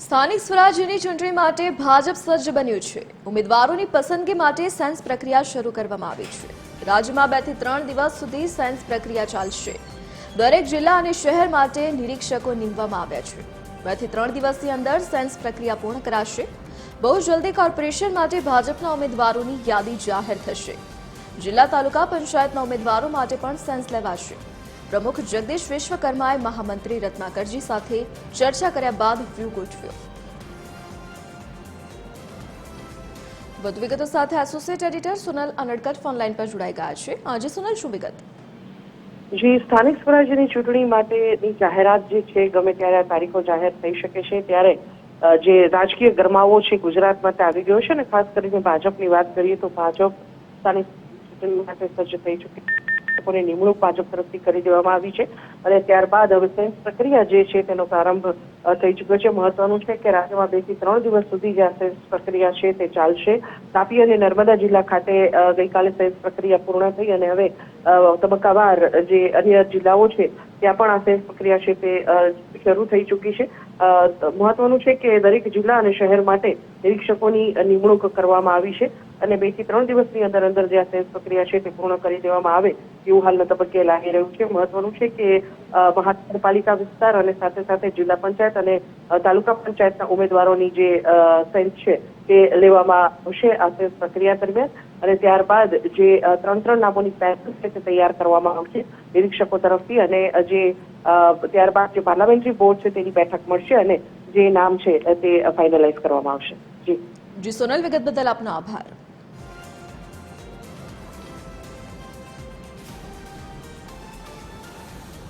સ્થાનિક સ્વરાજ્યની ચૂંટણી માટે ભાજપ સજ્જ બન્યું છે। ઉમેદવારોની પસંદગી માટે સેન્સ પ્રક્રિયા શરૂ કરવામાં આવી છે। રાજ્યમાં 2 થી 3 દિવસ સુધી સેન્સ પ્રક્રિયા ચાલશે। દરેક જિલ્લા અને શહેર માટે નિરીક્ષકો નીમવામાં આવ્યા છે। 2 થી 3 દિવસની અંદર સેન્સ પ્રક્રિયા પૂર્ણ કરાશે। બહુ જલ્દી કોર્પોરેશન માટે ભાજપના ઉમેદવારોની યાદી જાહેર થશે। જિલ્લા તાલુકા પંચાયતના ઉમેદવારો માટે પણ સેન્સ લેવાશે। પ્રમુખ જગદીશ વિશ્વકર્માએ મહામંત્રી રત્નાકરજી સાથે ચર્ચા કર્યા બાદ વ્યૂહ ગોઠવ્યો। વધુ વિગતો સાથે એસોસિએટ એડિટર સુનલ અનડકટ ફોનલાઈન પર જોડાઈ ગયા છે। આજે સુનલ, શું વિગત? જે સ્થાનિક સ્વરાજ્યની ચૂંટણી માટેની જાહેરાત જે છે ગમે ત્યારે આ તારીખો જાહેર થઈ શકે છે, ત્યારે જે રાજકીય ગરમાવો છે ગુજરાત માટે આવી ગયો છે અને ખાસ કરીને ભાજપની વાત કરીએ તો ભાજપ સ્થાનિક ચૂંટણી માટે સજ્જ થઈ ચૂકી છે। લોકોની નિમણૂક ભાજપ તરફથી કરી દેવામાં આવી છે અને ત્યારબાદ હવે સેન્સ પ્રક્રિયા જે છે તેનો પ્રારંભ થઈ ચૂક્યો છે। મહત્વનું છે કે રાજ્યમાં 2 થી 3 દિવસ સુધી જે આ સેન્સ પ્રક્રિયા છે તે ચાલશે। તાપી અને નર્મદા જિલ્લા ખાતે ગઈકાલે સેન્સ પ્રક્રિયા પૂર્ણ થઈ અને હવે તબક્કાવાર જે અન્ય જિલ્લાઓ છે ત્યાં પણ આ સેન્સ પ્રક્રિયા છે તે શરૂ થઈ ચૂકી છે। મહત્વનું છે કે દરેક જિલ્લા અને શહેર માટે નિરીક્ષકોની નિમણૂક કરવામાં આવી છે અને 2 થી 3 દિવસની અંદર જે આ સેન્સ પ્રક્રિયા છે તે પૂર્ણ કરી દેવામાં આવે એવું હાલના તબક્કે લાગી રહ્યું છે। મહત્વનું છે કે મહાનગરપાલિકા વિસ્તાર અને સાથે સાથે જિલ્લા પંચાયત અને તાલુકા પંચાયતના ઉમેદવારોની જે સેન્સ છે તે લેવામાં આવશે આ સેન્સ પ્રક્રિયા દરમિયાન અને ત્યારબાદ જે 3 નામોની પેનલ છે તે તૈયાર કરવામાં આવશે નિરીક્ષકો તરફથી અને જે ત્યારબાદ જે પાર્લામેન્ટરી બોર્ડ છે તેની બેઠક મળશે અને જે નામ છે તે ફાઇનલાઇઝ કરવામાં આવશે। જી સોનલ, વિગત બદલ આપનો આભાર।